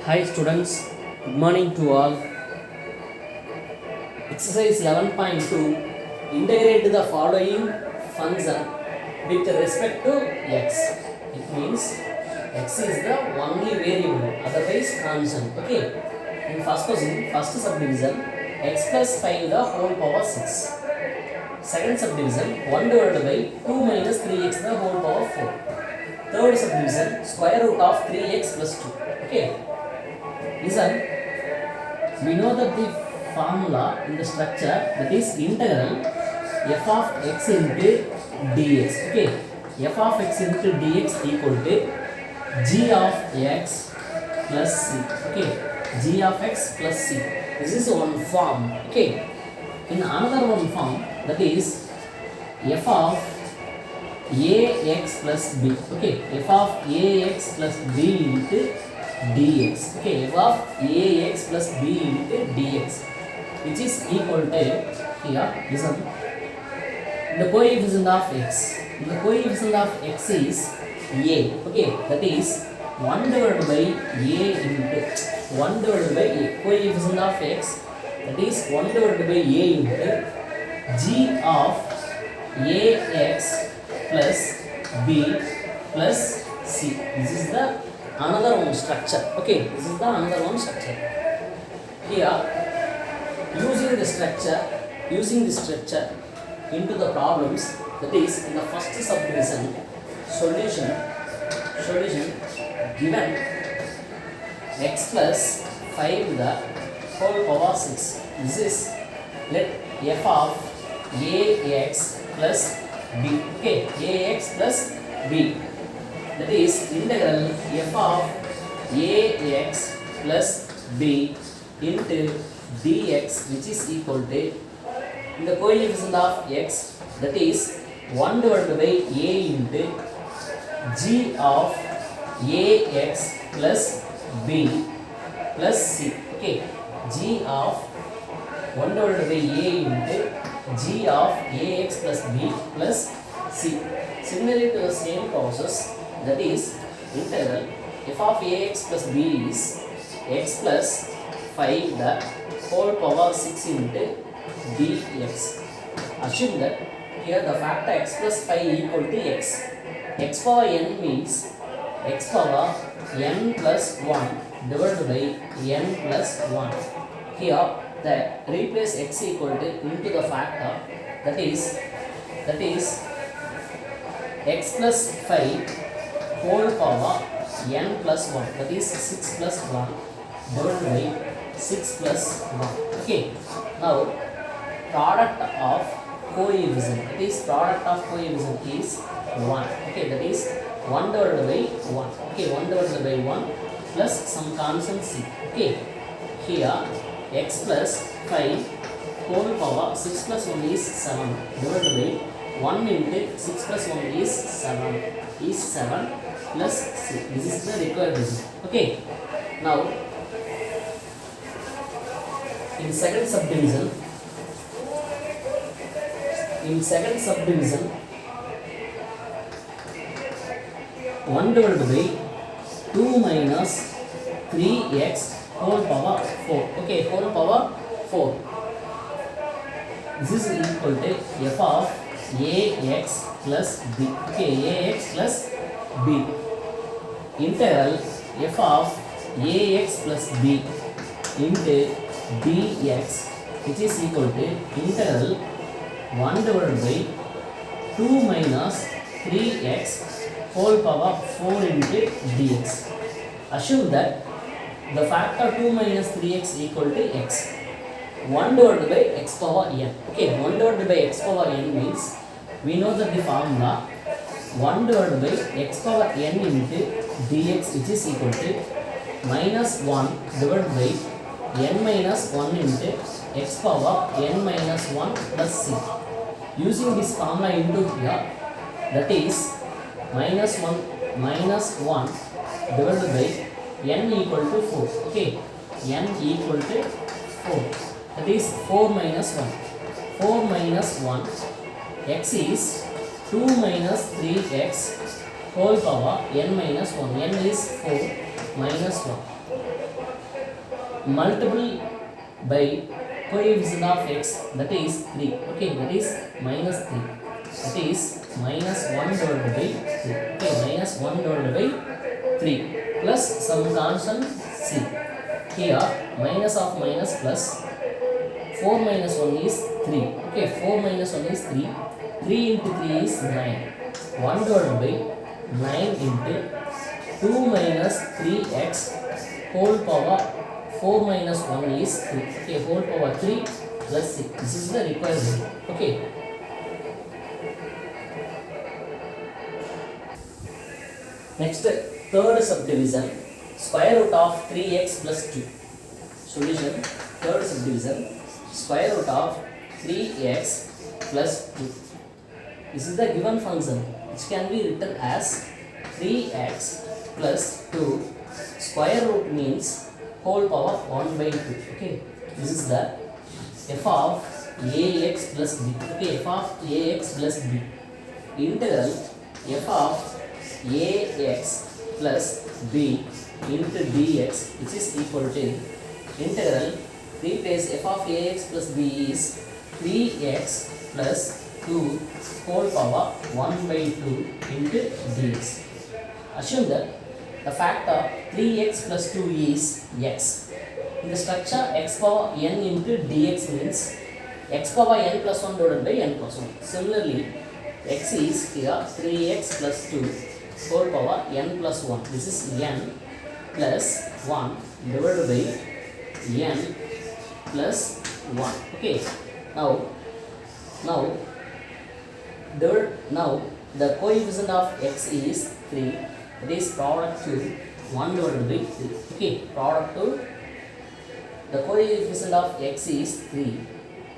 Hi students, good morning to all. Exercise 11.2, integrate the following function with respect to x. It means x is the only variable, otherwise constant. Okay. In first question, first subdivision, x plus 5 the whole power 6. Second subdivision, 1 divided by 2 minus 3x the whole power 4. Third subdivision, square root of 3x plus 2. Okay. Listen, we know that the formula in the structure, that is integral f of x into dx. Okay, f of x into dx equal to g of x plus c. Okay, g of x plus c. This is one form. Okay, in another one form, that is f of ax plus b. Okay, f of ax plus b into dx. Okay, f of ax plus b into dx, which is equal to, here listen, the coefficient of x. The coefficient of x is a. Okay, that is 1 divided by a into 1 divided by a. Coefficient of x, that is 1 divided by a into g of ax plus b plus c. This is the another one structure. Okay, this is the another one structure. Here, using the structure into the problems, that is in the first subdivision, solution given x plus 5 the whole power 6. This is let f of ax plus b. Okay, ax plus b. That is integral f of ax plus b into dx, which is equal to, in the coefficient of x, that is 1 divided by a into g of ax plus b plus c. Okay, g of 1 divided by a into g of ax plus b plus c. Similarly to the same process, that is integral f of ax plus b is x plus 5 the whole power 6 into dx. Assume that here the factor x plus 5 equal to x. X power n means x power n plus 1 divided by n plus 1. Here the replace x equal to into the factor, that is x plus 5 whole power n plus 1, that is 6 plus 1 divided by 6 plus 1. Okay, now product of coefficient, that is product of coefficient is 1. Okay, that is 1 divided by 1. Okay, 1 divided by 1 plus some constant c. Okay, here x plus 5 whole power 6 plus 1 is 7 divided by 1 into 6 plus 1 is 7 plus c. This is the required result. Okay, now in second subdivision, 1 divided by 2 minus 3x whole power 4. Okay, whole power 4. This is equal to f of ax plus b. Okay, ax plus b. Integral f of ax plus b into dx, which is equal to integral 1 divided by 2 minus 3x whole power 4 into dx. Assume that the factor 2 minus 3x equal to x. 1 divided by x power n. Okay, 1 divided by x power n means, we know that the formula 1 divided by x power n into dx, which is equal to minus 1 divided by n minus 1 into x power n minus 1 plus c. Using this formula into here, that is minus 1 divided by n equal to 4. Okay, n equal to 4. That is 4 minus 1. 4 minus 1, x is 2 minus 3x whole power n minus 1. N is 4. minus 1 multiple by coefficient of x, that is 3. Okay, that is minus 3. That is minus 1 divided by 3. Okay, minus 1 divided by 3 plus some constant c. Here minus of minus plus 4 minus 1 is 3. Okay, 4 minus 1 is 3. 3 into 3 is 9. 1 divided by 9 into 2 minus 3x whole power 4 minus 1 is 3. Okay, whole power 3 plus 6. This is the required value. Okay. Next, third subdivision, square root of 3x plus 2. Solution, third subdivision, square root of 3x plus 2. This is the given function, which can be written as 3x plus 2. Square root means whole power 1 by 2. Okay, this is the f of ax plus b. Okay, f of ax plus b. Integral f of ax plus b into dx, which is equal to integral, replace f of ax plus b is 3x plus 2 whole power 1 by 2 into dx. Assume that the factor 3x plus 2 is x. In the structure, x power n into dx means x power n plus 1 divided by n plus 1. Similarly, x is here 3x plus 2 whole power n plus 1. This is n plus 1 divided by n plus 1. Okay, now the coefficient of x is 3. That is product to 1 divided by 3. Okay, product to the coefficient of x is 3.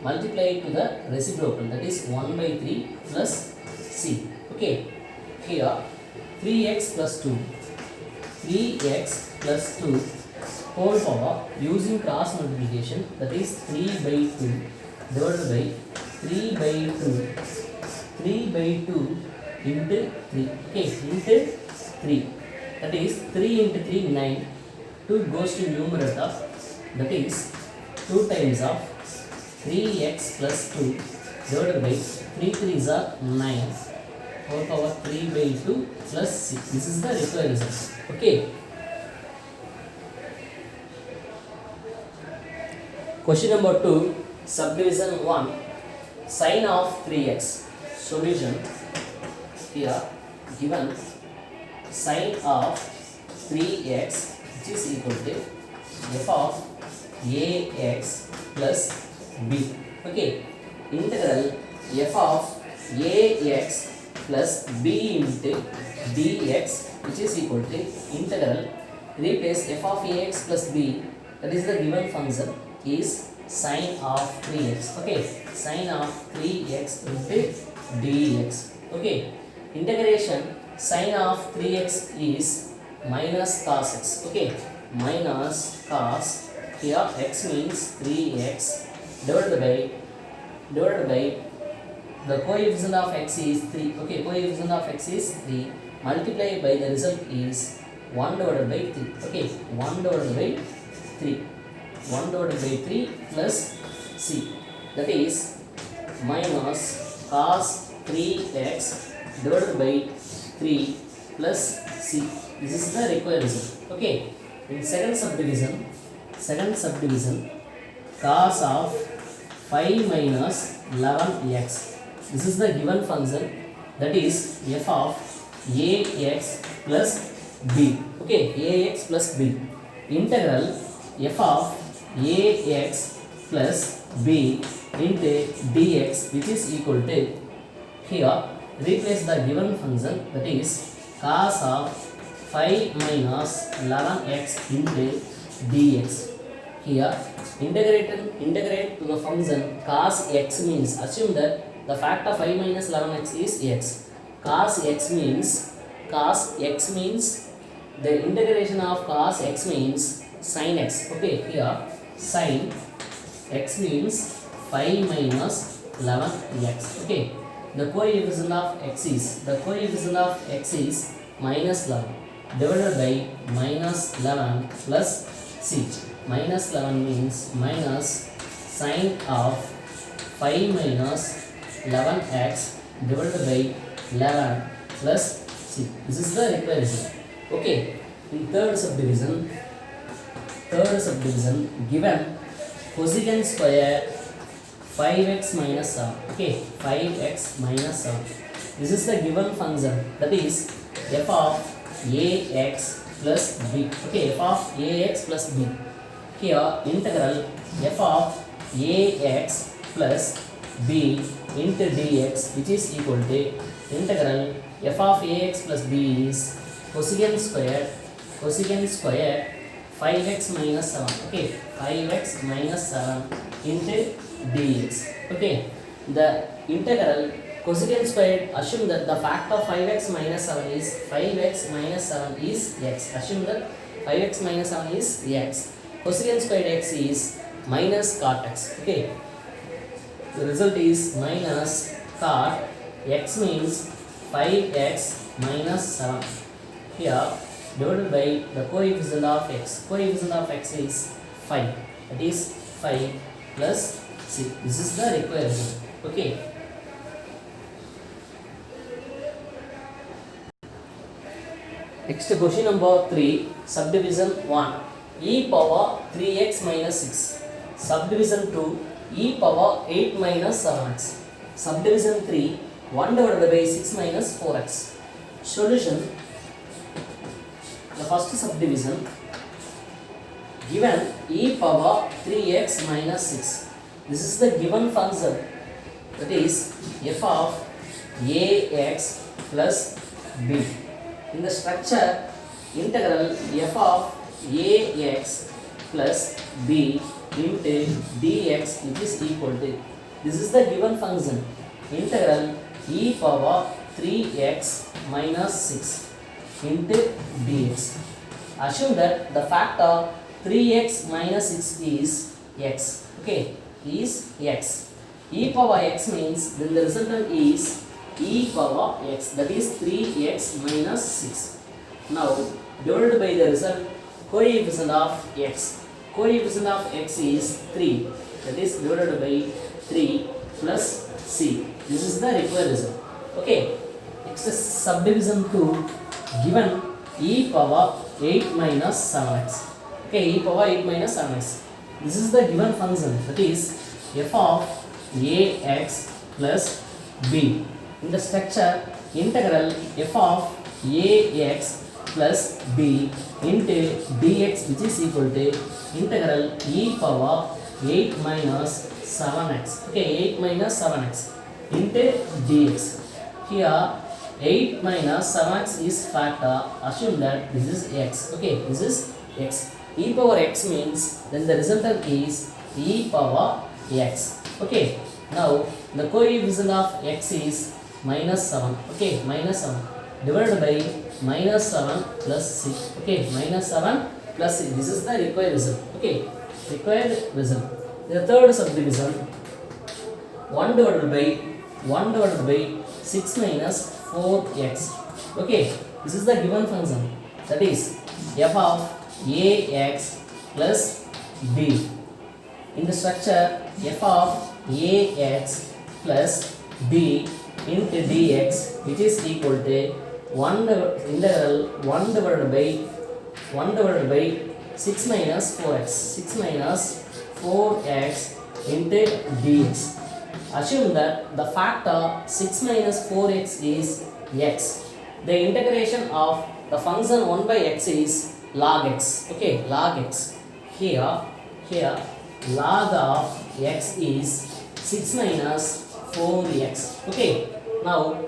Multiply it to the reciprocal, that is 1 by 3 plus c. Okay, here 3x plus 2. 3x plus 2 whole power using cross multiplication, that is 3 by 2 divided by 3 by 2. 3 by 2 into 3. Okay, into 3. That is 3 into 3, 9. 2 goes to numerator, that is 2 times of 3x plus 2 divided by 3 3s are 9 whole power 3 by 2 plus 6. This is the required result. Okay. Question number 2, subdivision 1, sine of 3x. Solution, here given sine of 3x, which is equal to f of ax plus b. Okay, integral f of ax plus b into dx, which is equal to integral, replace f of ax plus b, that is the given function, is sine of 3x. Okay, sine of 3x into dx. Okay, integration sine of 3x is minus cos x. Okay, minus cos, here x means 3x divided by the coefficient of x is 3. Okay, coefficient of x is 3 multiplied by the result is 1 divided by 3. Okay, 1 divided by 3. 1 divided by 3 plus c, that is minus cos 3x divided by 3 plus c. This is the required result. Okay, in second subdivision, cos of 5 minus 11x. This is the given function, that is f of ax plus b. Okay, ax plus b. Integral f of ax plus b into dx, which is equal to, here replace the given function, that is cos of 5 minus 11x into dx. Here integrate to the function cos x means, assume that the factor 5 minus 11x is x. Cos x means the integration of cos x means sin x. Okay, here sin x means 5 minus 11x. Okay, the coefficient of x is minus 11. divided by minus 11 plus c. Minus 11 means minus sine of 5 minus 11x divided by 11 plus c. This is the required result. Okay, in third subdivision given cosecant square 5x minus 7. Okay, 5x minus 7. This is the given function, that is f of ax plus b. Okay, f of ax plus b. Here integral f of ax plus b into dx, which is equal to integral f of ax plus b is cosecant square 5x minus 7. Okay, 5x minus 7 into dx. Okay, the integral cosecant squared, assume that the factor of 5x minus 7 is 5x minus 7 is x. Assume that 5x minus 7 is x. Cosecant squared x is minus cot x. Okay, the result is minus cot x means 5x minus 7. Here divided by the coefficient of x. Coefficient of x is 5. That is 5 plus 6. This is the required result. Okay. Next question number 3, subdivision 1, e power 3x minus 6. Subdivision 2, e power 8 minus 7x. Subdivision 3, 1 divided by 6 minus 4x. Solution. The first subdivision, given e power 3x minus 6. This is the given function, that is f of ax plus b. In the structure, integral f of ax plus b into dx, which is equal to, this is the given function, integral e power 3x minus 6 into dx. Assume that the factor 3x minus 6 is x. Okay, is x. E power x means then the resultant is e power x, that is 3x minus 6. Now divided by the result coefficient of x. Coefficient of x is 3, that is divided by 3 plus c. This is the required result. Okay, next is subdivision 2, given e power 8 minus 7x. Okay, e power 8 minus 7x. This is the given function, that is f of ax plus b. In the structure, integral f of ax plus b into dx, which is equal to integral e power 8 minus 7x. Okay, 8 minus 7x into dx. Here 8 minus 7x is factor. Assume that this is x. Okay, this is x. E power x means then the resultant is e power x. Okay, now the coefficient of x is minus 7. Okay, minus 7 divided by minus 7 plus 6. Okay, minus 7 plus 6. This is the required result. Okay, required result. The third subdivision, 1 divided by 6 minus 4x. Okay, this is the given function, that is f of ax plus b. In the structure, f of ax plus b into dx, which is equal to integral 1 divided by 6 minus 4x. 6 minus 4x into dx. Assume that the factor 6 minus 4x is x. The integration of the function 1 by x is log x. Okay, log x. Here log of x is 6 minus 4x. Okay, now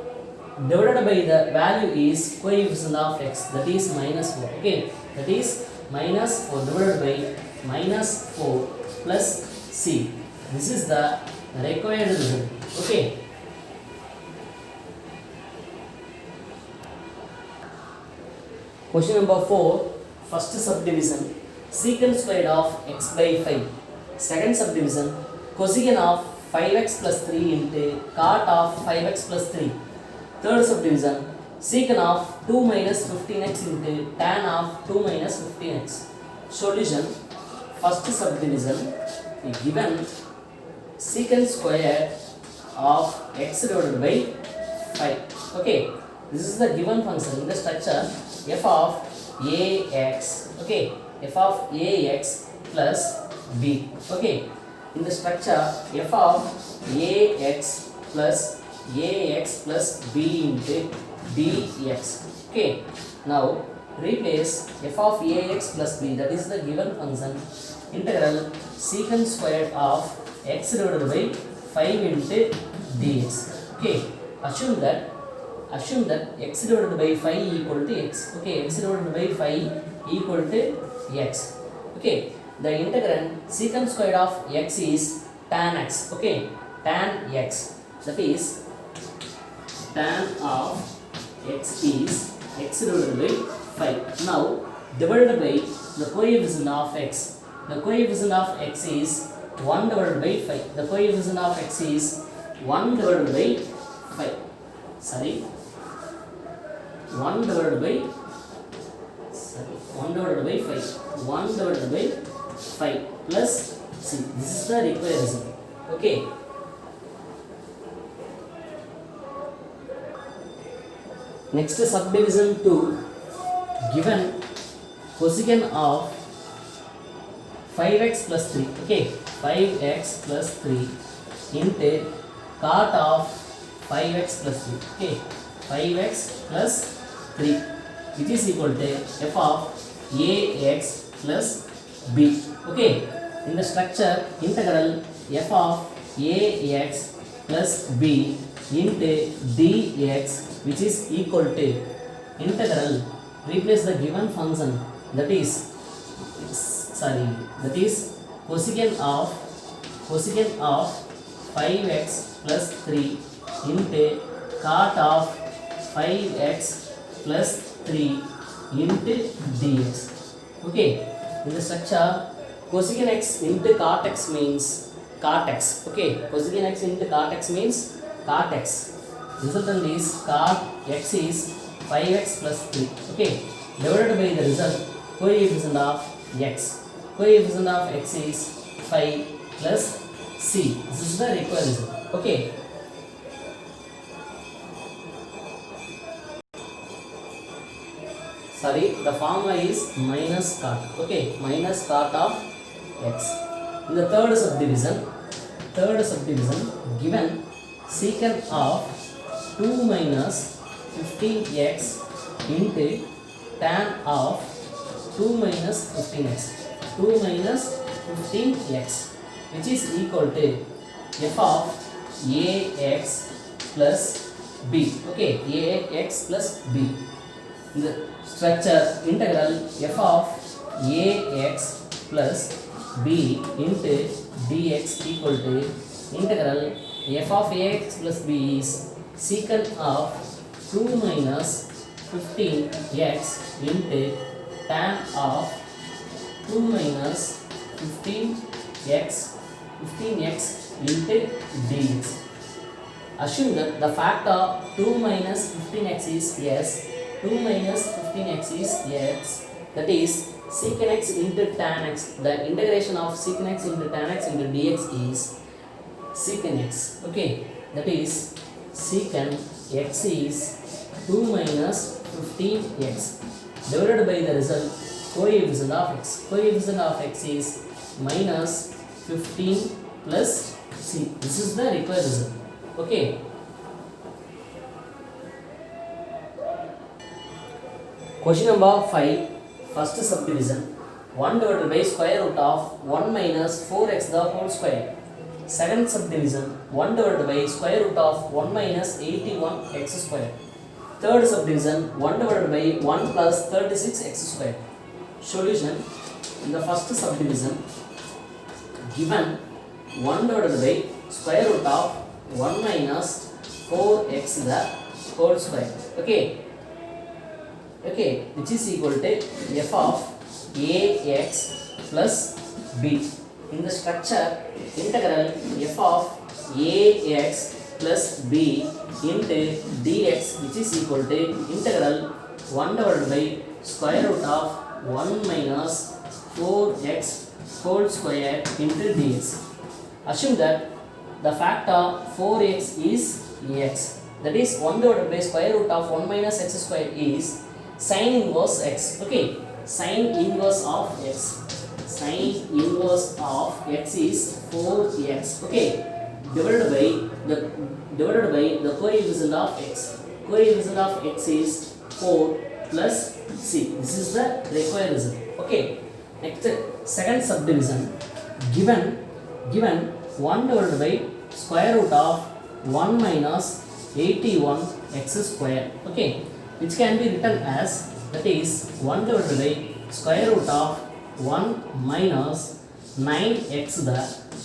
divided by the value is coefficient of x, that is minus 4. Okay, that is minus 4 divided by minus 4 plus c. This is the required result. Okay. Question number 4, first subdivision, secant squared of x by 5. Second subdivision, cosecant of 5x plus 3 into cot of 5x plus 3. Third subdivision, secant of 2 minus 15x into tan of 2 minus 15x. Solution, first subdivision, given secant square of x divided by 5. Okay, this is the given function in the structure f of ax. Okay, f of ax plus b. Okay, in the structure f of ax plus b into dx. Okay, now replace f of ax plus b, that is the given function, integral secant square of x divided by 5 into dx. Okay, assume that x divided by 5 equal to x. Okay, x divided by 5 equal to x. Okay, the integrand secant square of x is tan x. Okay, tan x, that is tan of x is x divided by 5. Now divided by the coefficient of x. The coefficient of x is 1 divided by 5. The coefficient of x is 1 divided by 5. Sorry, 1 divided by 5. 1 divided by 5 plus c. This is the required result. Okay. Next subdivision 2, given cosecant of 5x plus 3. Okay, 5x plus 3 into cot of 5x plus 3. Okay, 5x plus 3, which is equal to f of ax plus b. Okay, in the structure integral f of ax plus b into dx, which is equal to integral, replace the given function, that is cosecant of 5x plus 3 into cot of 5x plus 3 into dx. Okay, in the structure cosecant x into cot x means cot x. Okay, cosecant x into cot x means cot x. Resultant is cot x is 5x plus 3. Okay, divided by the result coefficient of x. Coefficient of x is 5 plus c. This is the required result. Okay. Sorry, the formula is minus cot. Okay, minus cot of x. In the third subdivision, given secant of 2 minus 15x into tan of 2 minus 15x. 2 minus 15x, which is equal to f of ax plus b. Okay, ax plus b. In the structure integral f of ax plus b into dx equal to integral f of ax plus b is secant of 2 minus 15x into tan of 2 minus 15x into dx. Assume that the factor 2 minus 15x is yes, 2 minus 15x is x, that is secant x into tan x. The integration of secant x into tan x into dx is secant x. Okay, that is secant x is 2 minus 15x divided by the result coefficient of x. Coefficient of x is minus 15 plus c. This is the required result. Okay. Question number 5, first subdivision, 1 divided by square root of 1 minus 4x the whole square. Second subdivision, 1 divided by square root of 1 minus 81x square. Third subdivision, 1 divided by 1 plus 36x square. Solution, in the first subdivision, given 1 divided by square root of 1 minus 4x the whole square. Okay, which is equal to f of ax plus b. In the structure integral f of ax plus b into dx, which is equal to integral 1 divided by square root of 1 minus 4x whole square into dx. Assume that the factor 4x is x, that is 1 divided by square root of 1 minus x square is sin inverse x. Okay, sin inverse of x, sin inverse of x is 4x. Okay, divided by the coefficient of x. Coefficient of x is 4 plus c. This is the required result. Okay, next second subdivision. Given 1 divided by square root of 1 minus 81 x square. Okay, which can be written as, that is 1 divided by square root of 1 minus 9x the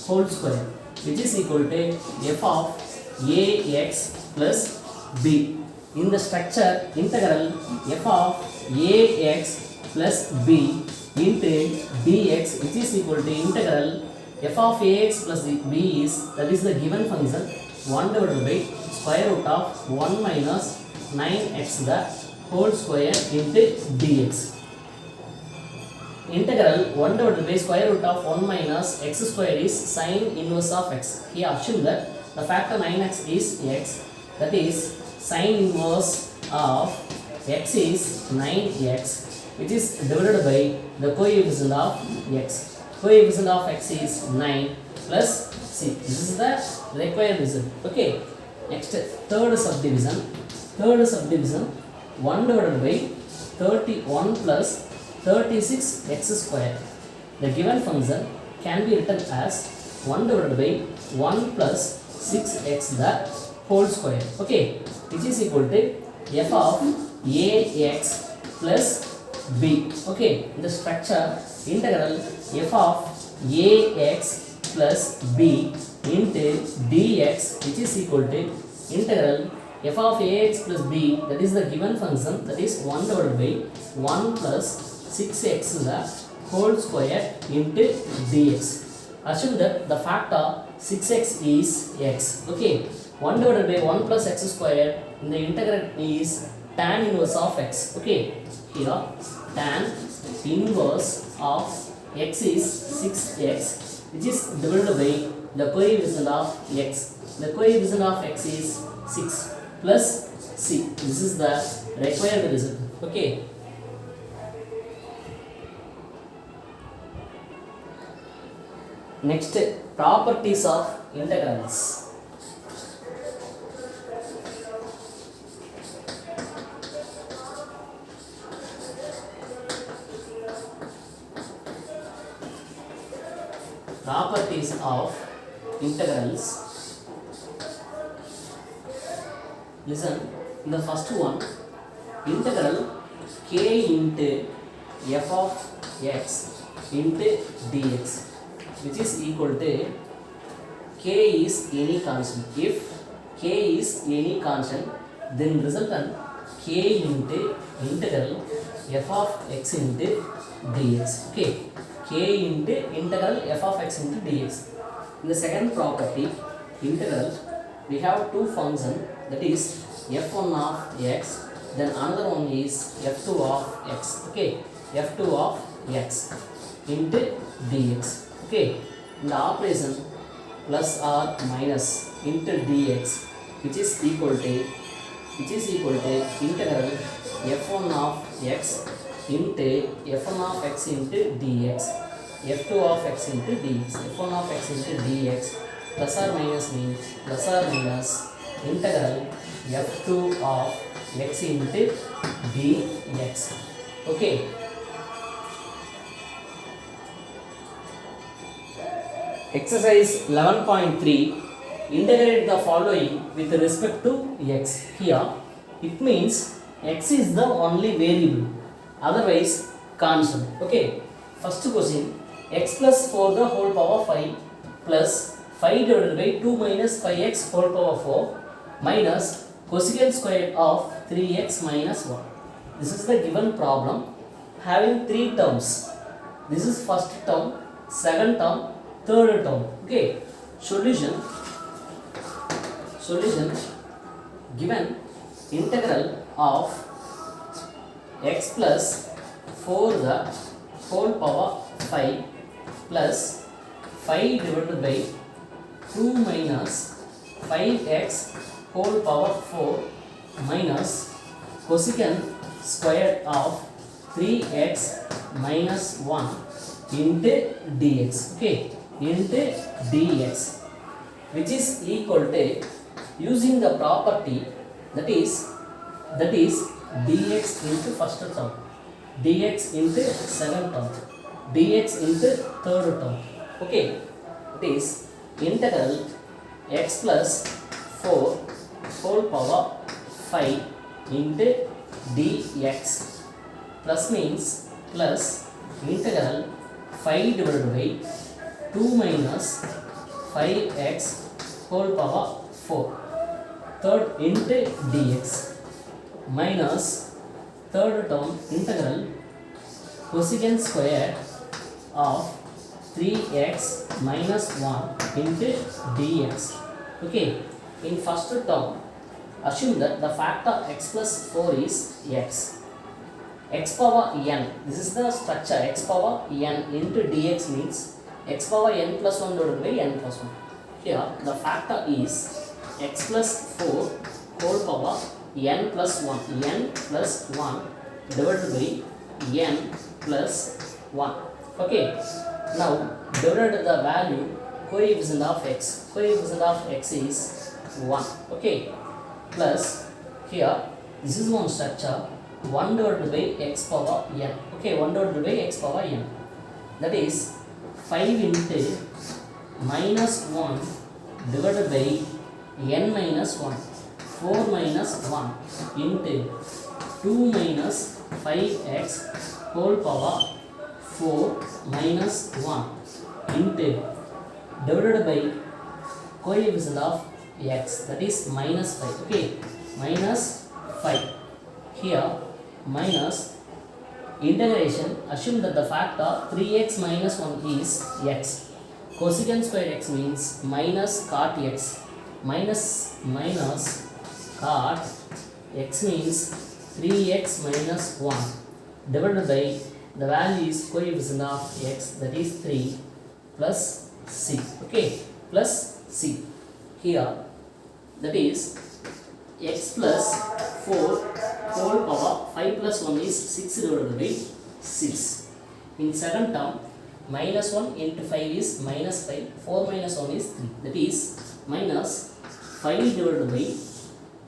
whole square, which is equal to f of ax plus b. In the structure, integral f of ax plus b into dx, which is equal to integral f of ax plus b is, that is the given function, 1 divided by square root of 1 minus 9x the whole square into dx. Integral 1 divided by square root of 1 minus x square is sin inverse of x. Here assume that the factor 9x is x, that is sin inverse of x is 9x, which is divided by the coefficient of x. Coefficient of x is 9 plus c. This is the required result. Okay, next third subdivision. 1 divided by 31 plus 36x square. The given function can be written as 1 divided by 1 plus 6x the whole square. Okay, which is equal to f of ax plus b. Okay, in the structure, integral f of ax plus b into dx, which is equal to integral f of ax plus b, that is the given function, that is 1 divided by 1 plus 6x the whole square into dx. Assume that the factor 6x is x. Okay, 1 divided by 1 plus x square in the integral is tan inverse of x. Okay, here tan inverse of x is 6x, which is divided by the coefficient of x. The coefficient of x is 6 plus c. This is the required result. Okay, next, properties of integrals. Properties of integrals. Listen, in the first one, integral k into f of x into dx, which is equal to k is any constant. If k is any constant, then resultant k into integral f of x into dx. Okay, k into integral f of x into dx. In the second property, integral, we have two functions, that is f1 of x, then another one is f2 of x. Okay, f2 of x into dx. Okay, in the operation plus or minus into dx, which is equal to integral f1 of x into f1 of x into dx, f2 of x into dx. f1 of x into dx plus or minus means plus or minus integral f2 of x into dx. Okay, exercise 11.3, integrate the following with respect to x. Here it means x is the only variable, otherwise constant. Okay, first question, x plus 4 the whole power 5 plus 5 divided by 2 minus 5x whole power 4 minus cosecant square of 3x minus 1. This is the given problem having three terms. This is first term, second term, third term. Okay, solution Solution: given integral of x plus 4 the whole power 5 plus 5 divided by 2 minus 5x whole power 4 minus cosecant square of 3x minus 1 into dx. Okay, into dx, which is equal to, using the property, that is dx into first term, dx into second term, dx into third term. Okay, it is integral x plus 4 whole power 5 into dx, plus means plus integral 5 divided by 2 minus 5x whole power 4 third into dx, minus third term integral cosecant square of 3x minus 1 into dx. Okay, in first term, assume that the factor x plus 4 is x power n. This is the structure, x power n into dx means x power n plus 1 divided by n plus 1. Here the factor is x plus 4 whole power n plus 1, n plus 1 divided by n plus 1. Okay, now divided the value coefficient of x is 1. Okay, plus here this is one structure, 1 divided by x power n. Okay, 1 divided by x power n, that is 5 into minus 1 divided by n minus 1, 4 minus 1 into 2 minus 5x whole power 4 minus 1 into divided by coefficient of x, that is minus 5. Okay, minus 5. Here minus integration, assume that the factor 3x minus 1 is x, cosecant square x means minus cot x, minus cot x means 3x minus 1 divided by the value is coefficient of x, that is 3 plus c. Okay, plus c. Here that is x plus 4 whole power 5 plus 1 is 6 divided by 6. In second term, minus 1 into 5 is minus 5, 4 minus 1 is 3, that is minus 5 divided by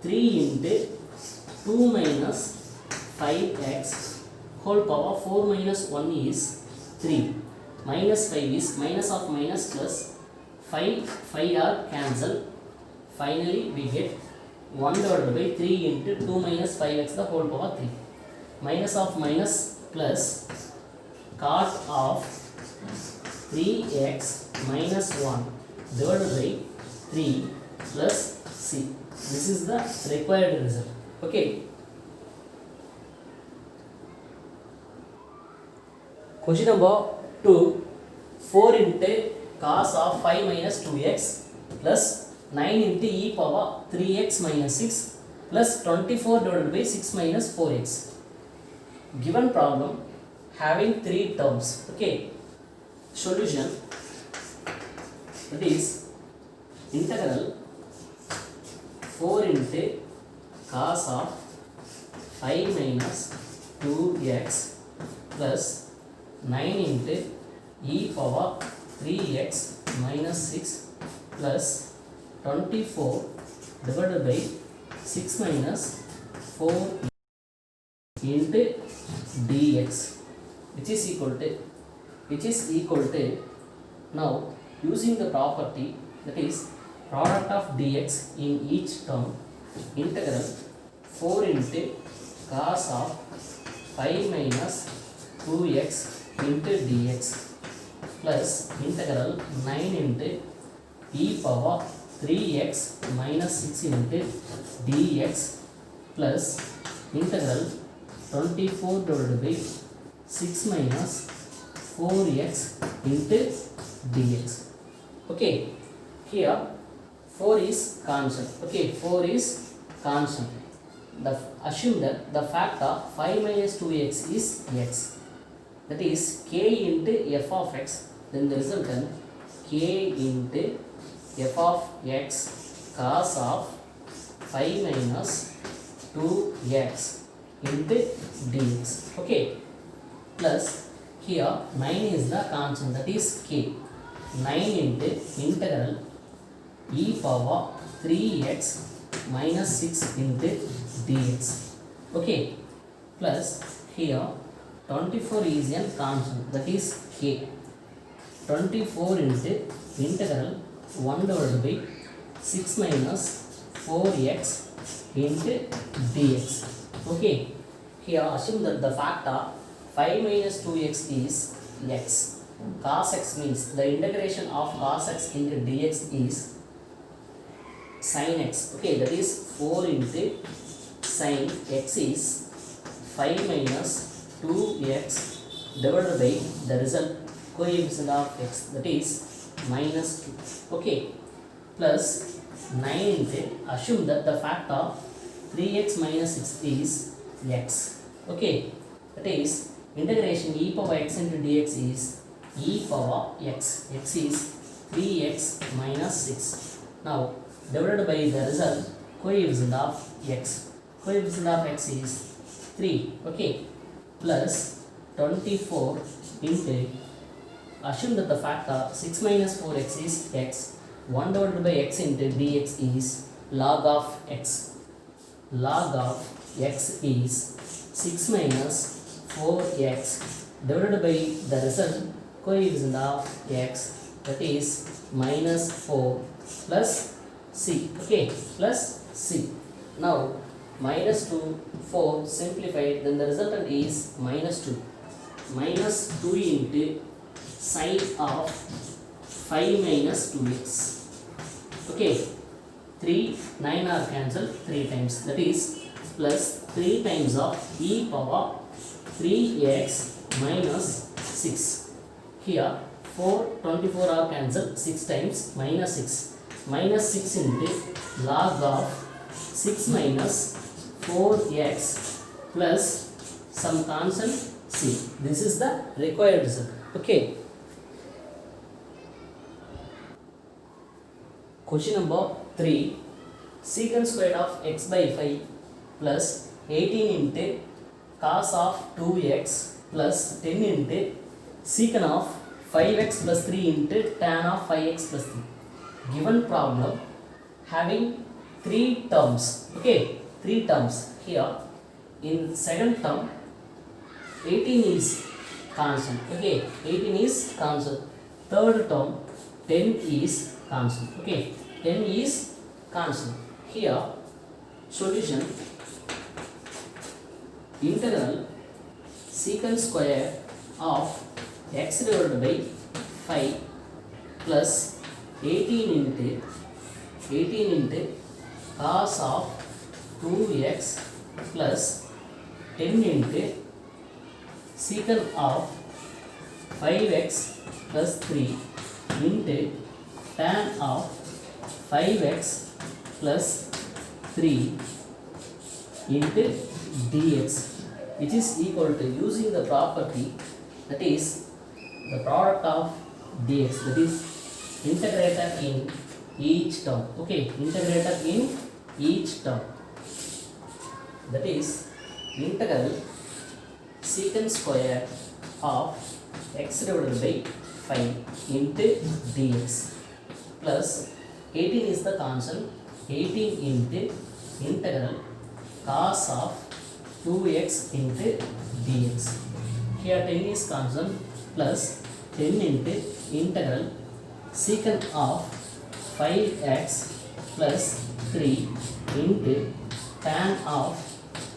3 into 2 minus 5x whole power 4 minus 1 is 3, minus 5 is minus of minus plus 5 are cancelled. Finally we get 1 divided by 3 into 2 minus 5x the whole power 3, minus of minus plus cot of 3x minus 1 divided by 3 plus c. This is the required result. Okay, question number 2, 4 into cos of 5 minus 2x plus 9 into e power 3x minus 6 plus 24 divided by 6 minus 4x. Given problem having 3 terms. Okay, solution, that is integral 4 into cos of 5 minus 2x plus 9 into e power 3x minus 6 plus 24 divided by 6 minus 4 into dx, which is equal to now using the property, that is product of dx in each term, integral 4 into cos of 5 minus 2x into dx plus integral 9 into e power 3x minus 6 into dx plus integral 24 divided by 6 minus 4x into dx. Okay, here 4 is constant. Okay, 4 is constant. Assume that the factor 5 minus 2x is x. That is k into f of x. Then the resultant k into f of x cos of 5 minus 2x into dx. Okay, plus here 9 is the constant, that is k. 9 into integral e power 3x minus 6 into dx. Okay, plus here 24 is a constant, that is k. 24 into integral 1 divided by 6 minus 4x into dx. Okay, here assume that the factor 5 minus 2x is x. Cos x means the integration of cos x into dx is sin x. Okay, that is 4 into sin x is 5 minus 2x divided by the result coefficient of x, that is minus 2. Okay, plus 9 into, assume that the factor 3x minus 6 is x. Okay, that is integration e power x into dx is e power x. X is 3x minus 6. Now divided by the result coefficient of x. Coefficient of x is 3. Okay, plus 24 into, assume that the factor 6 minus 4x is x. 1 divided by x into dx is log of x. Log of x is 6 minus 4x divided by the result coefficient of x, that is minus 4 plus c. Okay, plus c. Now minus 2, 4 simplified, then the resultant is minus 2. Minus 2 into sine of 5 minus 2x. Okay, 3, 9 are cancelled 3 times, that is plus 3 times of e power 3x minus 6. Here 4, 24 are cancelled 6 times, minus 6. Minus 6 into log of 6 minus 4x plus some constant c. This is the required result. Okay. Question number 3. Secant squared of x by 5 plus 18 into cos of 2x plus 10 into secant of 5x plus 3 into tan of 5x plus 3. Given problem having 3 terms. Okay, 3 terms. Here in second term 18 is constant. Okay, 18 is constant. Third term 10 is constant. Okay, 10 is constant. Here solution, integral secant square of x divided by 5 plus 18 into cos of 2x plus 10 into secant of 5x plus 3 into tan of 5x plus 3 into dx, which is equal to, using the property, that is the product of dx, that is integrated in each term. Okay, integrated in each term, that is integral secant square of x divided by 5 into dx plus 18 is the constant, 18 into integral cos of 2x into dx. Here 10 is constant plus 10 into integral secant of 5x plus 3 into tan of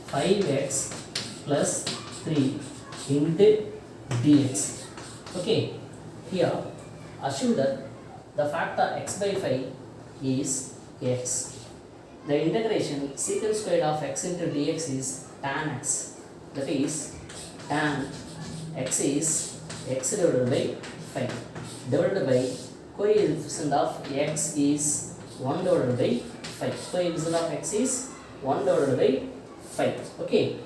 5x plus 3 into dx. Okay, here assume that the factor x by 5 is x. The integration secant squared of x into dx is tan x, that is tan x is x divided by 5 divided by coefficient of x is 1 divided by 5. Coefficient of x is 1 divided by 5. Okay,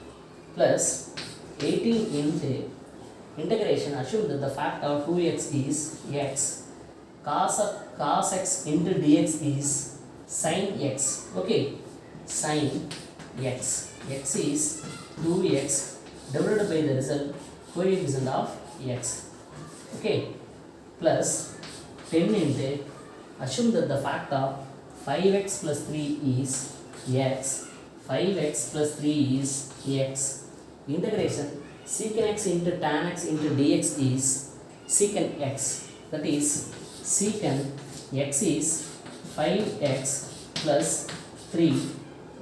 plus 18 into integration. Assume that the factor of 2x is x. Cos x into dx is sin x. Okay, sin x. X is 2x divided by the result coefficient of x. Okay, plus 10 into, assume that the factor 5x plus 3 is x, 5x plus 3 is x. Integration secant x into tan x into dx is secant x, that is secant x is 5x plus 3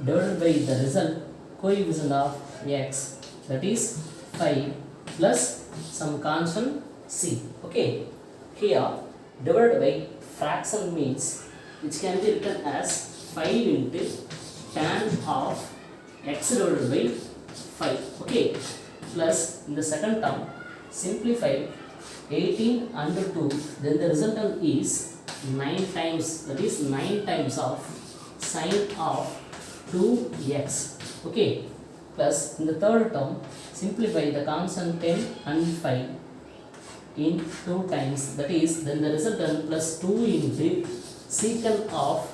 divided by the result coefficient of x, that is 5 plus some constant c. Okay, here divided by fraction means which can be written as 5 into tan of x divided by 5. Okay, plus in the second term simplify 18 under 2, then the resultant is 9 times, that is 9 times of sin of 2x. Okay, plus in the third term simplify the constant 10 and 5 in 2 times, that is then the resultant plus 2 into secant of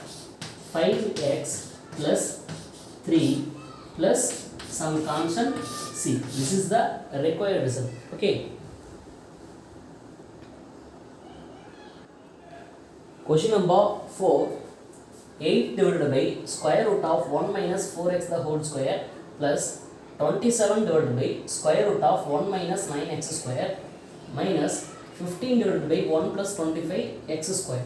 5x plus 3 plus some constant c. This is the required result. Okay, question number 4. 8 divided by square root of 1 minus 4x the whole square plus 27 divided by square root of 1 minus 9x square minus 15 divided by 1 plus 25x square.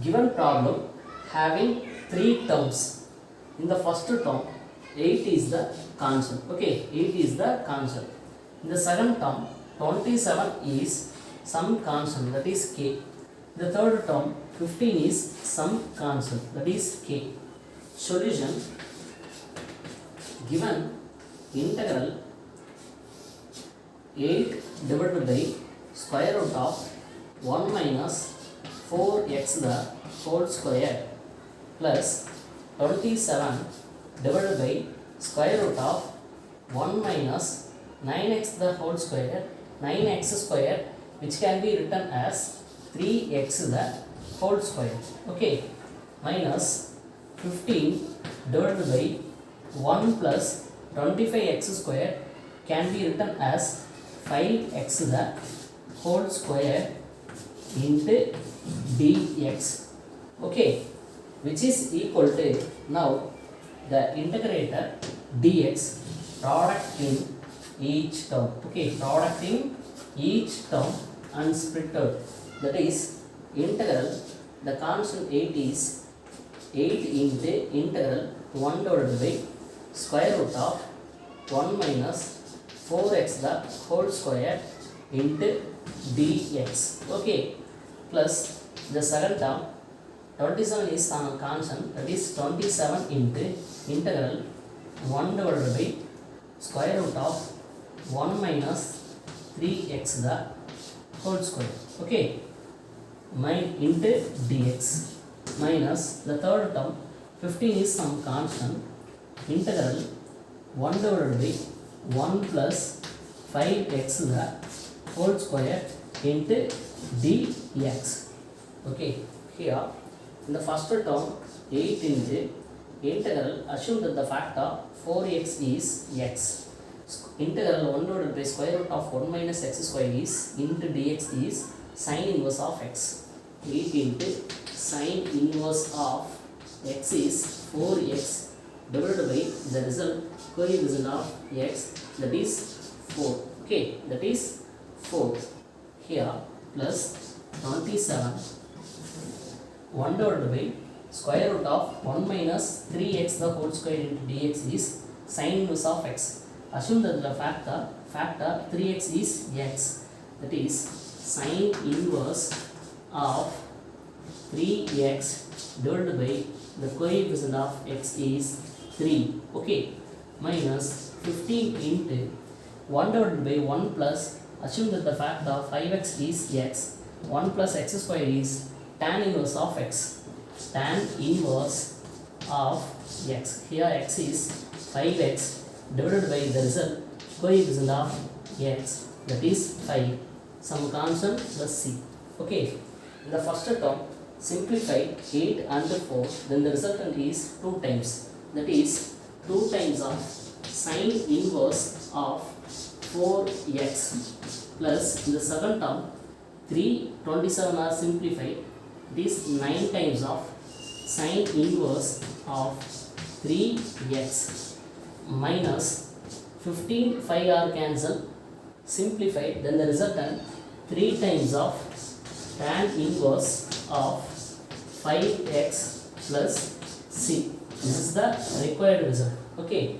Given problem having 3 terms. In the first term 8 is the constant. Okay, 8 is the constant. In the second term 27 is some constant, that is k. The third term 15 is some constant, that is k. Solution. Given integral 8 divided by square root of 1 minus 4x the whole square plus 27 divided by square root of 1 minus 9x the whole square, 9x square, which can be written as 3x the whole square. Okay, minus 15 divided by 1 plus 25x square can be written as 5x the whole square into dx. Okay, which is equal to, now the integrator dx product in each term. Okay, product in each term and split out, that is integral, the constant 8 is 8 into integral 1 divided by square root of 1 minus 4x the whole square into dx. Okay, plus the second term 27 is some constant, that is 27 into integral 1 divided by square root of 1 minus 3x the whole square. Okay, into dx minus the third term 15 is some constant, integral 1 divided by 1 plus 5x the whole square into dx. Okay, here in the first term 8 into integral, assume that the factor 4x is x. Integral 1 divided by square root of 1 minus x square is into dx is sin inverse of x. 8 into sin inverse of x is 4x divided by the result coefficient of x, that is 4. Okay, that is 4. Here plus 27 1 divided by square root of 1 minus 3x the whole square into dx is sin inverse of x. Assume that the factor 3x is x, that is sin inverse of 3x divided by the coefficient of x is 3. Okay, minus 15 into 1 divided by 1 plus, assume that the factor 5x is x, 1 plus x square is tan inverse of x. tan inverse of x. Here x is 5x divided by the result coefficient of x, that is 5, some constant plus c. Okay, in the first term simplify 8 and 4, then the resultant is 2 times, that is 2 times of sin inverse of 4x plus in the second term 327 are simplified, it is 9 times of sin inverse of 3x minus 15 5 are cancelled, simplified, then the resultant 3 times of tan inverse of 5x plus c. This is the required result. Okay.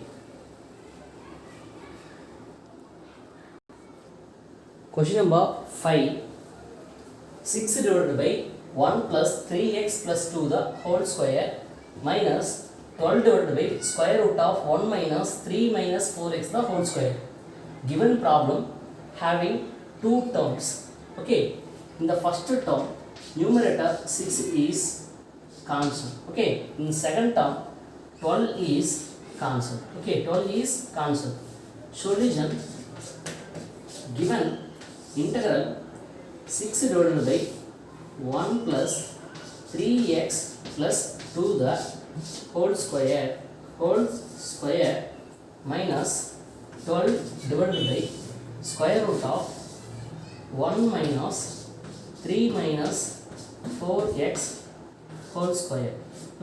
Question number 5. 6 divided by 1 plus 3x plus 2 the whole square minus 12 divided by square root of 1 minus 3 minus 4x the whole square. Given problem having two terms. Okay, in the first term numerator 6 is constant. Okay, in second term 12 is constant. Okay, 12 is constant. Solution: given integral 6 divided by 1 plus 3x plus 2 the whole square minus 12 divided by square root of 1 minus 3 minus 4x whole square.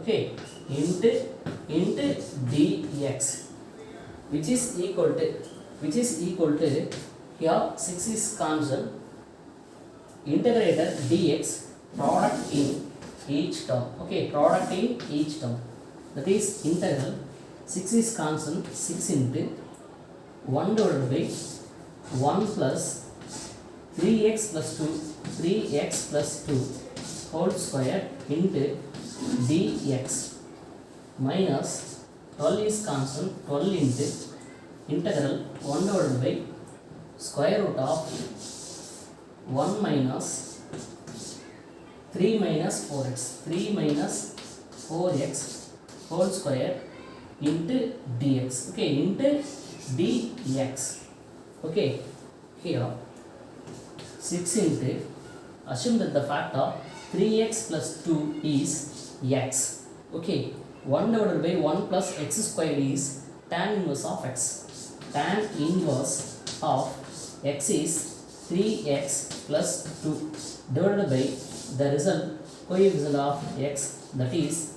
Okay, into dx, which is equal to here 6 is constant, integrator dx, product in each term. Okay, product in each term, that is integral 6 is constant, 6 into 1 divided by 1 plus 3x plus 2 whole square into dx minus 12 is constant, 12 into integral 1 divided by square root of 1 minus 3 minus 4x whole square into dx. Okay, into dx. Okay, here 6 into, assume that the factor 3x plus 2 is x. Okay, 1 divided by 1 plus x squared is tan inverse of x. Tan inverse of x is 3x plus 2 divided by the result coefficient of x, that is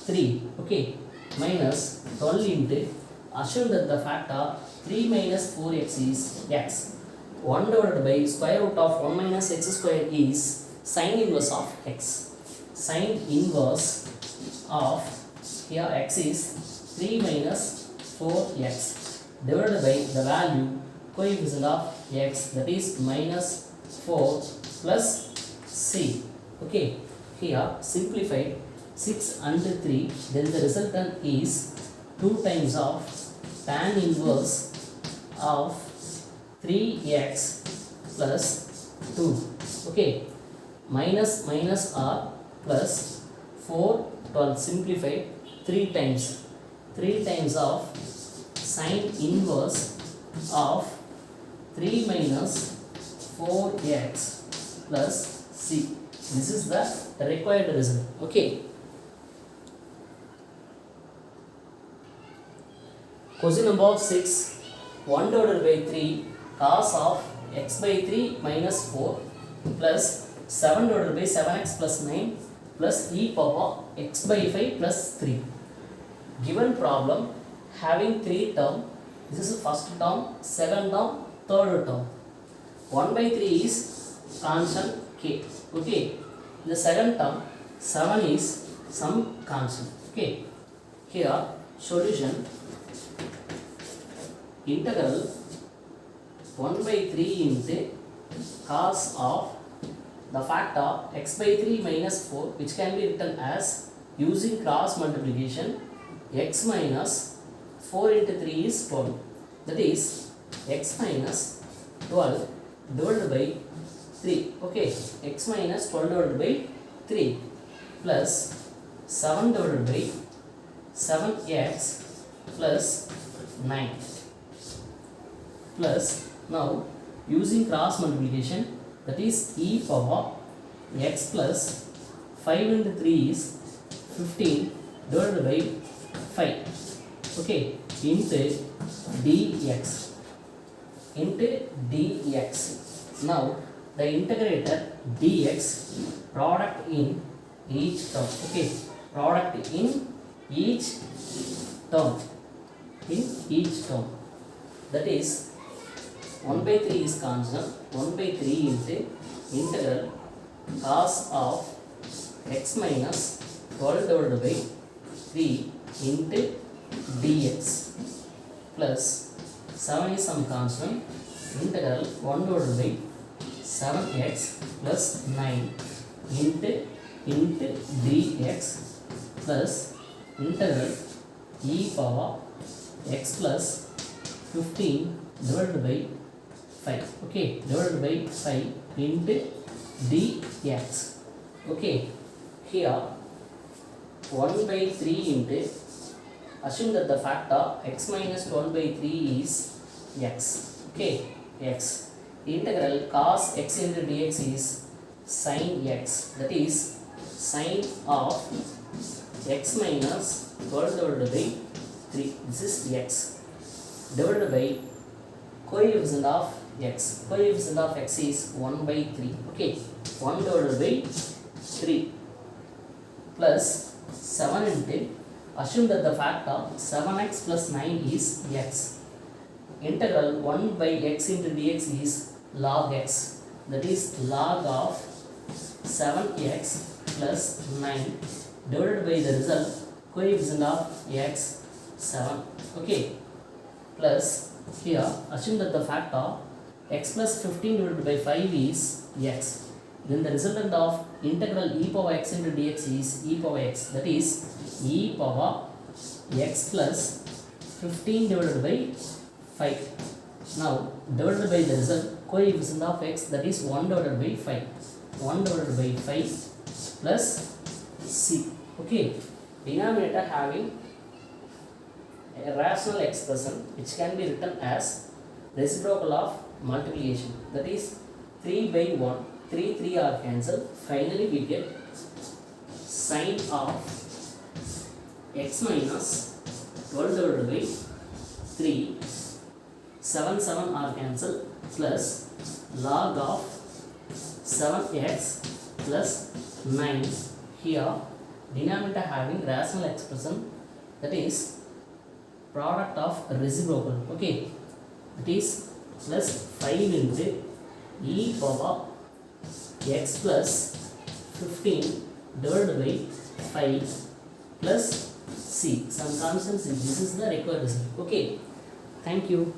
3. Okay, minus 12 into, assume that the factor 3 minus 4x is x. 1 divided by square root of 1 minus x square is sin inverse of x. Sin inverse of here x is 3 minus 4x divided by the value coefficient of x, that is minus 4 plus c. Okay, here simplified 6 and 3, then the resultant is 2 times of tan inverse of 3x plus 2. Okay, minus r plus 4 12, simplified 3 times of sin inverse of 3 minus 4x plus c. This is the required result. Okay. Question number 6. 1 divided by 3 cos of x by 3 minus 4 plus 7 divided by 7x plus 9 plus e power x by 5 plus 3. Given problem having 3 term, this is first term, second term, third term. 1 by 3 is constant k. Okay, the second term 7 is some constant. Okay, here solution: integral 1 by 3 into cos of the factor x by 3 minus 4, which can be written as, using cross multiplication, x minus 4 into 3 is 12, that is x minus 12 divided by 3. Okay, x minus 12 divided by 3 plus 7 divided by 7x plus 9 plus now using cross multiplication, that is e power x plus 5 into 3 is 15 divided by 5, okay, into dx. Now the integrator dx product in each term, okay, product in each term, that is 1 by 3 is constant, 1 by 3 into integral cos of x minus 12 divided by 3 into dx plus 7 is some constant, integral 1 divided by 7x plus 9 into dx plus integral e power x plus 15 divided by 5, okay, divided by 5 into dx, okay. Here 1 by 3 into, assume that the factor x minus 12 by 3 is x, okay, x. The integral cos x into dx is sin x, that is sin of x minus 12 divided by 3, this is x, divided by coefficient of x. Coefficient of x is 1 by 3, okay, 1 divided by 3 plus 7 into, assume that the factor 7x plus 9 is x. Integral 1 by x into dx is log x, that is log of 7x plus 9 divided by the result coefficient of x 7, okay, plus here assume that the factor x plus 15 divided by 5 is x, then the resultant of integral e power x into dx is e power x, that is e power x plus 15 divided by 5. Now divided by the result coefficient of x, that is 1 divided by 5, 1 divided by 5 plus c, okay. Denominator having a rational expression which can be written as reciprocal of multiplication, that is 3 by 1, 3 are cancelled, finally we get sin of x minus 12 divided by 3, 7 are cancelled, plus log of 7x plus 9, here denominator having rational expression, that is product of reciprocal, okay, that is plus 5 into e power x plus 15 divided by 5 plus c, some constants, this is the required result, okay. Thank you.